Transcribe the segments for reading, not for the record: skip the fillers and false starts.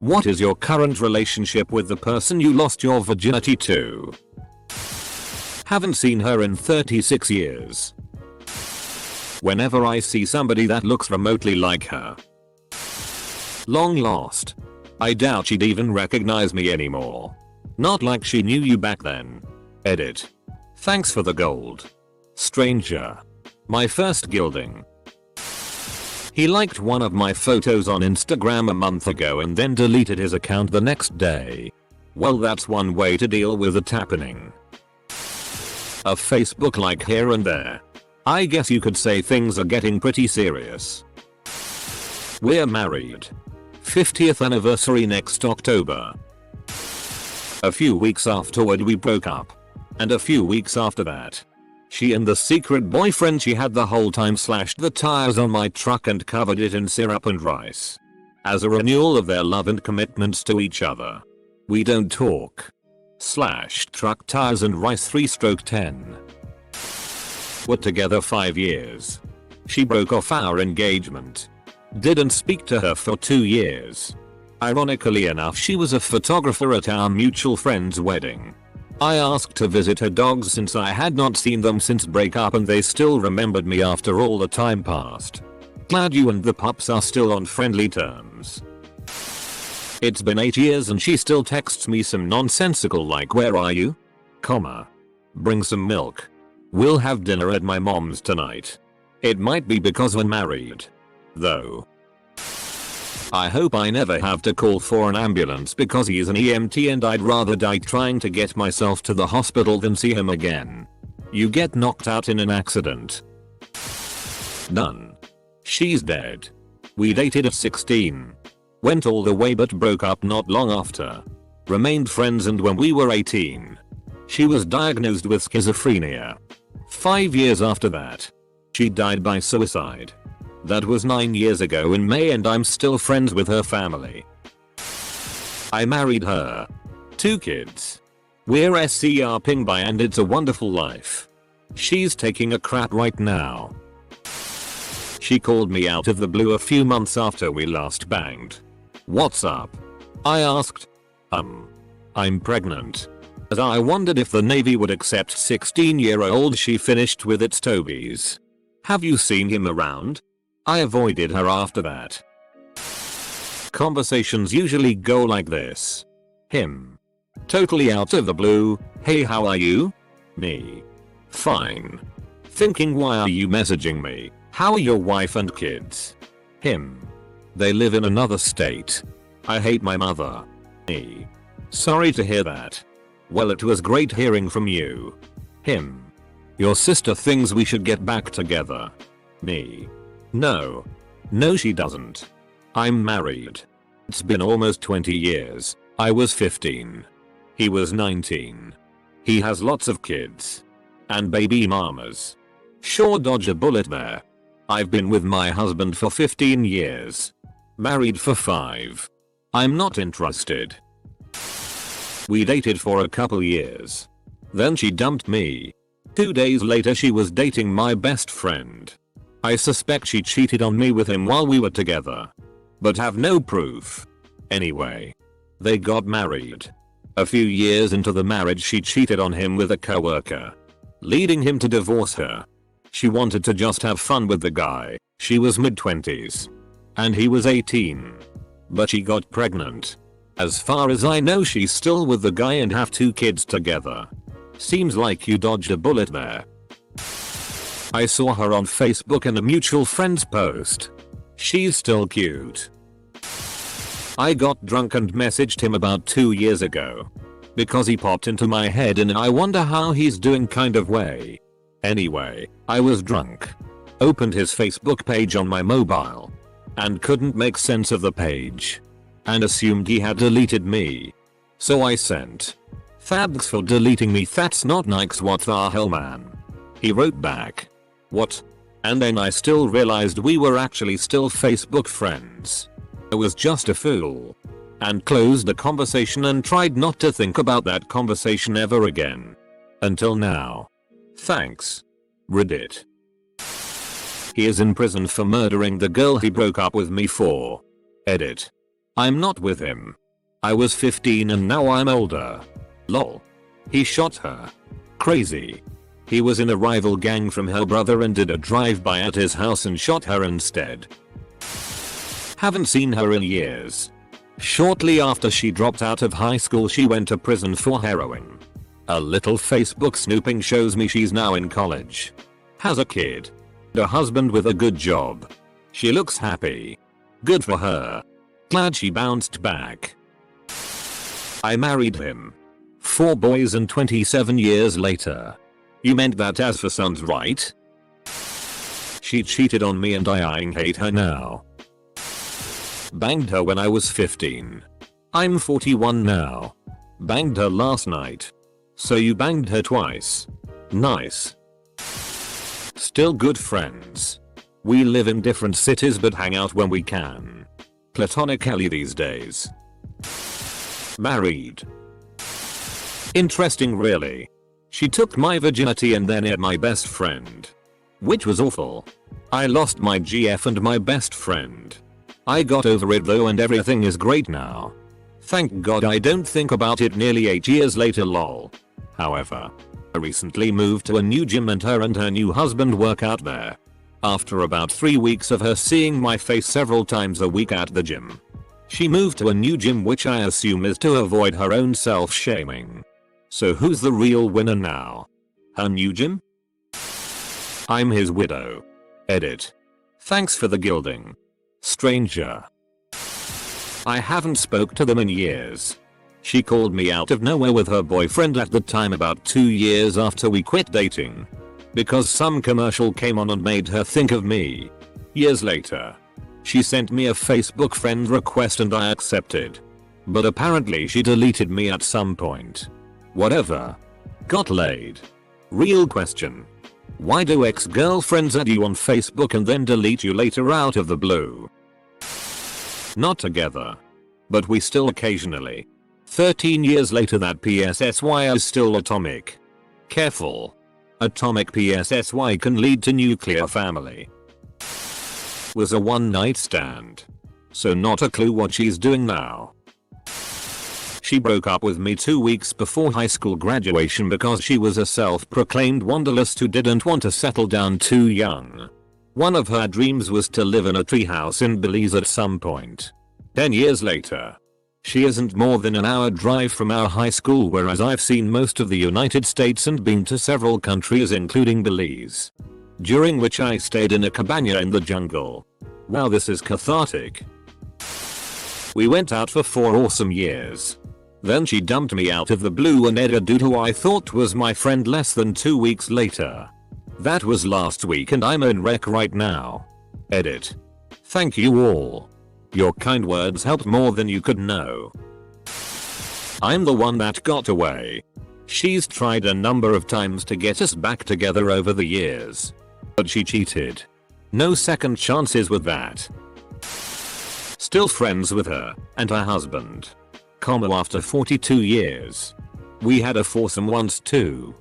What is your current relationship with the person you lost your virginity to? Haven't seen her in 36 years. Whenever I see somebody that looks remotely like her. Long lost. I doubt she'd even recognize me anymore. Not like she knew you back then. Edit. Thanks for the gold. Stranger. My first gilding. He liked one of my photos on Instagram a month ago and then deleted his account the next day. Well, that's one way to deal with it happening. A Facebook like here and there. I guess you could say things are getting pretty serious. We're married. 50th anniversary next October. A few weeks afterward we broke up. And a few weeks after that, she and the secret boyfriend she had the whole time slashed the tires on my truck and covered it in syrup and rice. As a renewal of their love and commitments to each other. We don't talk. Slashed truck tires and rice 3/10. We're together 5 years. She broke off our engagement. Didn't speak to her for 2 years. Ironically enough, she was a photographer at our mutual friend's wedding. I asked to visit her dogs since I had not seen them since breakup and they still remembered me after all the time passed. Glad you and the pups are still on friendly terms. It's been 8 years and she still texts me some nonsensical like where are you? Comma. Bring some milk. We'll have dinner at my mom's tonight. It might be because we're married. Though. I hope I never have to call for an ambulance because he's an EMT and I'd rather die trying to get myself to the hospital than see him again. You get knocked out in an accident. None. She's dead. We dated at 16. Went all the way but broke up not long after. Remained friends and when we were 18. She was diagnosed with schizophrenia. 5 years after that. She died by suicide. That was 9 years ago in May and I'm still friends with her family. I married her. 2 kids. We're SCRPing by and it's a wonderful life. She's taking a crap right now. She called me out of the blue a few months after we last banged. What's up? I asked. I'm pregnant. As I wondered if the Navy would accept 16-year-old she finished with its Tobies. Have you seen him around? I avoided her after that. Conversations usually go like this. Him. Totally out of the blue, hey how are you? Me. Fine. Thinking why are you messaging me? How are your wife and kids? Him. They live in another state. I hate my mother. Me. Sorry to hear that. Well, it was great hearing from you. Him. Your sister thinks we should get back together. Me. No. No she doesn't. I'm married. It's been almost 20 years. I was 15. He was 19. He has lots of kids. And baby mamas. Sure dodge a bullet there. I've been with my husband for 15 years. Married for 5. I'm not interested. We dated for a couple years. Then she dumped me. 2 days later she was dating my best friend. I suspect she cheated on me with him while we were together. But have no proof. Anyway. They got married. A few years into the marriage she cheated on him with a coworker. Leading him to divorce her. She wanted to just have fun with the guy. She was mid-20s. And he was 18. But she got pregnant. As far as I know she's still with the guy and have 2 kids together. Seems like you dodged a bullet there. I saw her on Facebook in a mutual friend's post. She's still cute. I got drunk and messaged him about 2 years ago. Because he popped into my head in an I wonder how he's doing kind of way. Anyway, I was drunk. Opened his Facebook page on my mobile. And couldn't make sense of the page. And assumed he had deleted me. So I sent. Thanks for deleting me, that's not nice, what the hell man. He wrote back. What? And then I still realized we were actually still Facebook friends. I was just a fool. And closed the conversation and tried not to think about that conversation ever again. Until now. Thanks. Reddit. He is in prison for murdering the girl he broke up with me for. Edit. I'm not with him. I was 15 and now I'm older. Lol. He shot her. Crazy. He was in a rival gang from her brother and did a drive-by at his house and shot her instead. Haven't seen her in years. Shortly after she dropped out of high school she went to prison for heroin. A little Facebook snooping shows me she's now in college. Has a kid. A husband with a good job. She looks happy. Good for her. Glad she bounced back. I married him. 4 boys and 27 years later. You meant that as for sons, right? She cheated on me and I hate her now. Banged her when I was 15. I'm 41 now. Banged her last night. So you banged her twice. Nice. Still good friends. We live in different cities but hang out when we can. Platonically these days. Married. Interesting really. She took my virginity and then hit my best friend. Which was awful. I lost my GF and my best friend. I got over it though and everything is great now. Thank God I don't think about it nearly 8 years later lol. However, I recently moved to a new gym and her new husband work out there. After about 3 weeks of her seeing my face several times a week at the gym. She moved to a new gym which I assume is to avoid her own self-shaming. So who's the real winner now? Her new gym? I'm his widow. Edit. Thanks for the gilding. Stranger. I haven't spoke to them in years. She called me out of nowhere with her boyfriend at the time about 2 years after we quit dating. Because some commercial came on and made her think of me. Years later. She sent me a Facebook friend request and I accepted. But apparently she deleted me at some point. Whatever. Got laid. Real question. Why do ex-girlfriends add you on Facebook and then delete you later out of the blue? Not together. But we still occasionally. 13 years later that PSSY is still atomic. Careful. Atomic PSSY can lead to nuclear family. Was a one night stand. So not a clue what she's doing now. She broke up with me 2 weeks before high school graduation because she was a self-proclaimed wanderlust who didn't want to settle down too young. One of her dreams was to live in a treehouse in Belize at some point. 10 years later. She isn't more than an hour drive from our high school whereas I've seen most of the United States and been to several countries including Belize. During which I stayed in a cabana in the jungle. Wow, this is cathartic. We went out for 4 awesome years. Then she dumped me out of the blue and added a dude who I thought was my friend less than 2 weeks later. That was last week and I'm in wreck right now. Edit. Thank you all. Your kind words helped more than you could know. I'm the one that got away. She's tried a number of times to get us back together over the years. But she cheated. No second chances with that. Still friends with her and her husband. After 42 years. We had a foursome once too.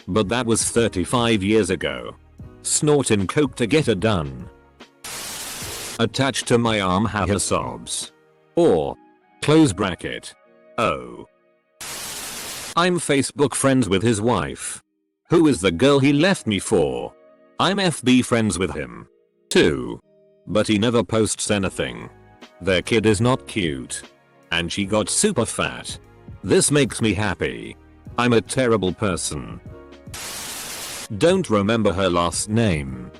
But that was 35 years ago. Snorting coke to get it done. Attached to my arm her sobs. Or. Close bracket. Oh. I'm Facebook friends with his wife. Who is the girl he left me for? I'm FB friends with him. Too. But he never posts anything. Their kid is not cute. And she got super fat. This makes me happy. I'm a terrible person. Don't remember her last name.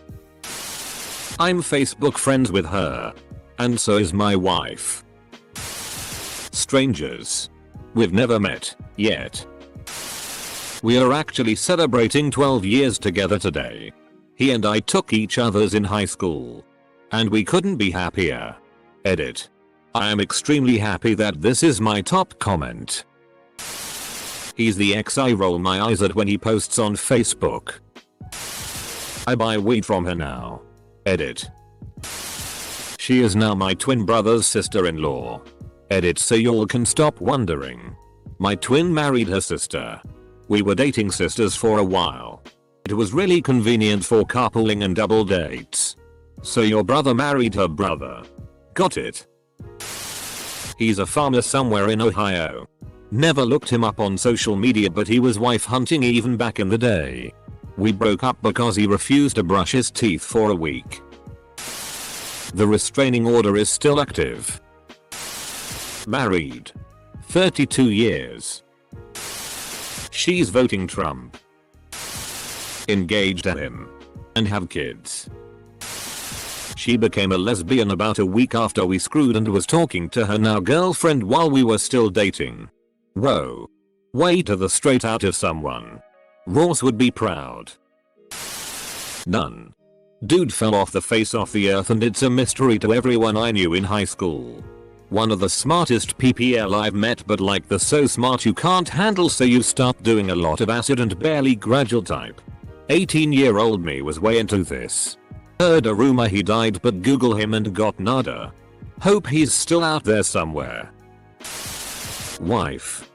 I'm Facebook friends with her. And so is my wife. Strangers. We've never met, yet. We are actually celebrating 12 years together today. He and I took each other's in high school. And we couldn't be happier. Edit. I am extremely happy that this is my top comment. He's the ex I roll my eyes at when he posts on Facebook. I buy weed from her now. Edit. She is now my twin brother's sister-in-law. Edit so y'all can stop wondering. My twin married her sister. We were dating sisters for a while. It was really convenient for carpooling and double dates. So your brother married her brother. Got it? He's a farmer somewhere in Ohio. Never looked him up on social media, but he was wife hunting even back in the day. We broke up because he refused to brush his teeth for a week. The restraining order is still active. Married. 32 years. She's voting Trump. Engaged to him. And have kids. She became a lesbian about a week after we screwed and was talking to her now girlfriend while we were still dating. Whoa. Way to the straight out of someone. Ross would be proud. None. Dude fell off the face of the earth and it's a mystery to everyone I knew in high school. One of the smartest PPL I've met, but like the so smart you can't handle so you start doing a lot of acid and barely gradual type. 18-year-old me was way into this. Heard a rumor he died but Google him and got nada. Hope he's still out there somewhere. Wife.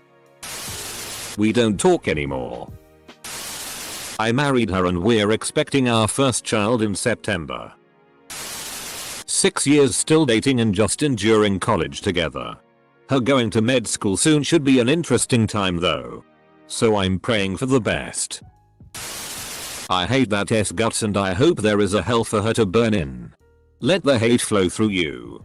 We don't talk anymore. I married her and we're expecting our first child in September. 6 years still dating and just enduring college together. Her going to med school soon should be an interesting time though. So I'm praying for the best. I hate that guts and I hope there is a hell for her to burn in. Let the hate flow through you.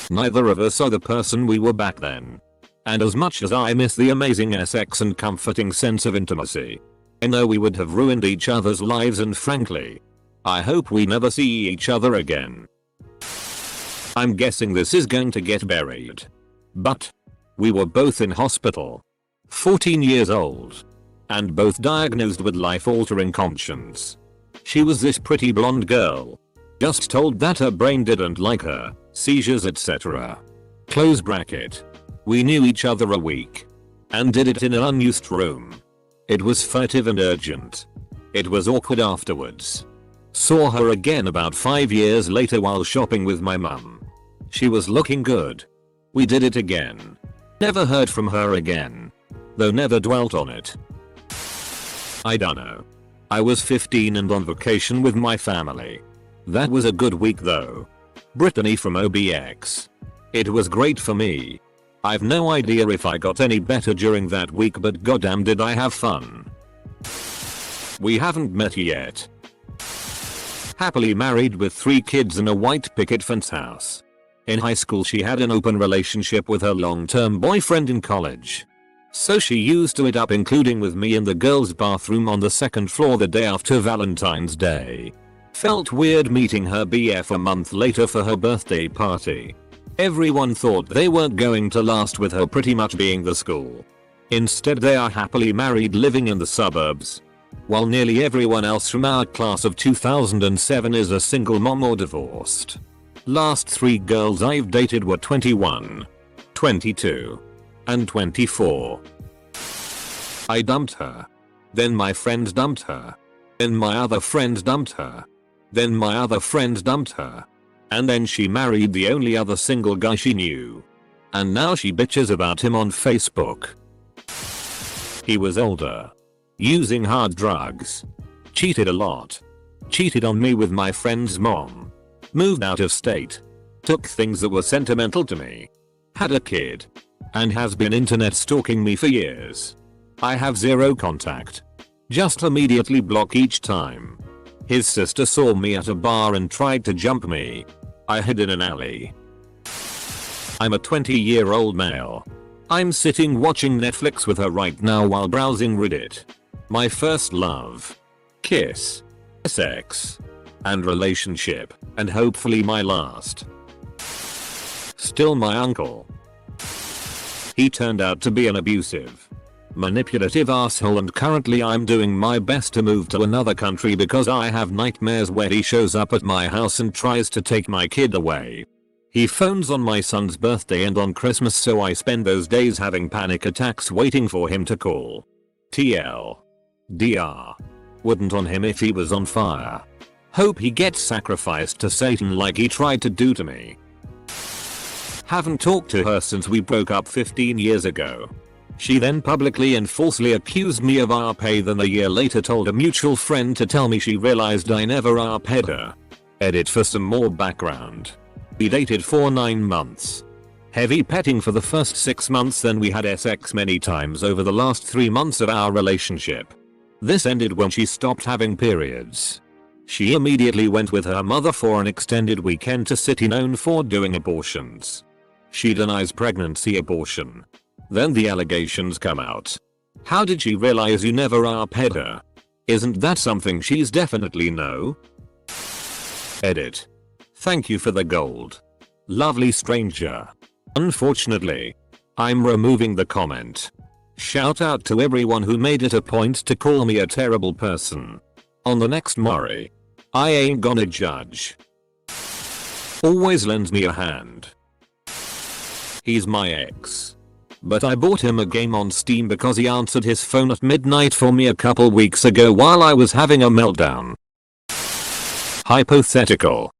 Neither of us are the person we were back then. And as much as I miss the amazing sex and comforting sense of intimacy, I know we would have ruined each other's lives, and frankly, I hope we never see each other again. I'm guessing this is going to get buried. But we were both in hospital. 14 years old. And both diagnosed with life-altering conditions. She was this pretty blonde girl. Just told that her brain didn't like her, seizures etc. Close bracket. We knew each other a week. And did it in an unused room. It was furtive and urgent. It was awkward afterwards. Saw her again about 5 years later while shopping with my mum. She was looking good. We did it again. Never heard from her again. Though never dwelt on it. I dunno. I was 15 and on vacation with my family. That was a good week though. Brittany from OBX. It was great for me. I've no idea if I got any better during that week, but goddamn did I have fun. We haven't met yet. Happily married with 3 kids in a white picket fence house. In high school she had an open relationship with her long-term boyfriend in college. So she used to it up, including with me in the girls' bathroom on the 2nd floor the day after Valentine's Day. Felt weird meeting her BF a month later for her birthday party. Everyone thought they weren't going to last with her pretty much being the school. Instead they are happily married living in the suburbs. While nearly everyone else from our class of 2007 is a single mom or divorced. Last 3 girls I've dated were 21, 22, and 24. I dumped her. Then my friend dumped her. Then my other friend dumped her. Then my other friend dumped her. And then she married the only other single guy she knew. And now she bitches about him on Facebook. He was older. Using hard drugs. Cheated a lot. Cheated on me with my friend's mom. Moved out of state. Took things that were sentimental to me. Had a kid. And has been internet stalking me for years. I have zero contact. Just immediately block each time. His sister saw me at a bar and tried to jump me. I hid in an alley. I'm a 20-year-old male. I'm sitting watching Netflix with her right now while browsing Reddit. My first love. Kiss. Sex. And relationship. And hopefully my last. Still my uncle. He turned out to be an abusive, manipulative asshole, and currently I'm doing my best to move to another country because I have nightmares where he shows up at my house and tries to take my kid away. He phones on my son's birthday and on Christmas, so I spend those days having panic attacks waiting for him to call. TL. DR. Wouldn't on him if he was on fire. Hope he gets sacrificed to Satan like he tried to do to me. Haven't talked to her since we broke up 15 years ago. She then publicly and falsely accused me of RP, then a year later told a mutual friend to tell me she realized I never RP'd her. Edit for some more background. We dated for 9 months. Heavy petting for the first 6 months, then we had sex many times over the last 3 months of our relationship. This ended when she stopped having periods. She immediately went with her mother for an extended weekend to city known for doing abortions. She denies pregnancy abortion. Then the allegations come out. How did she realize you never are-ped her? Isn't that something she's definitely no? Edit. Thank you for the gold. Lovely stranger. Unfortunately, I'm removing the comment. Shout out to everyone who made it a point to call me a terrible person. On the next Maury. I ain't gonna judge. Always lends me a hand. He's my ex. But I bought him a game on Steam because he answered his phone at midnight for me a couple weeks ago while I was having a meltdown. Hypothetical.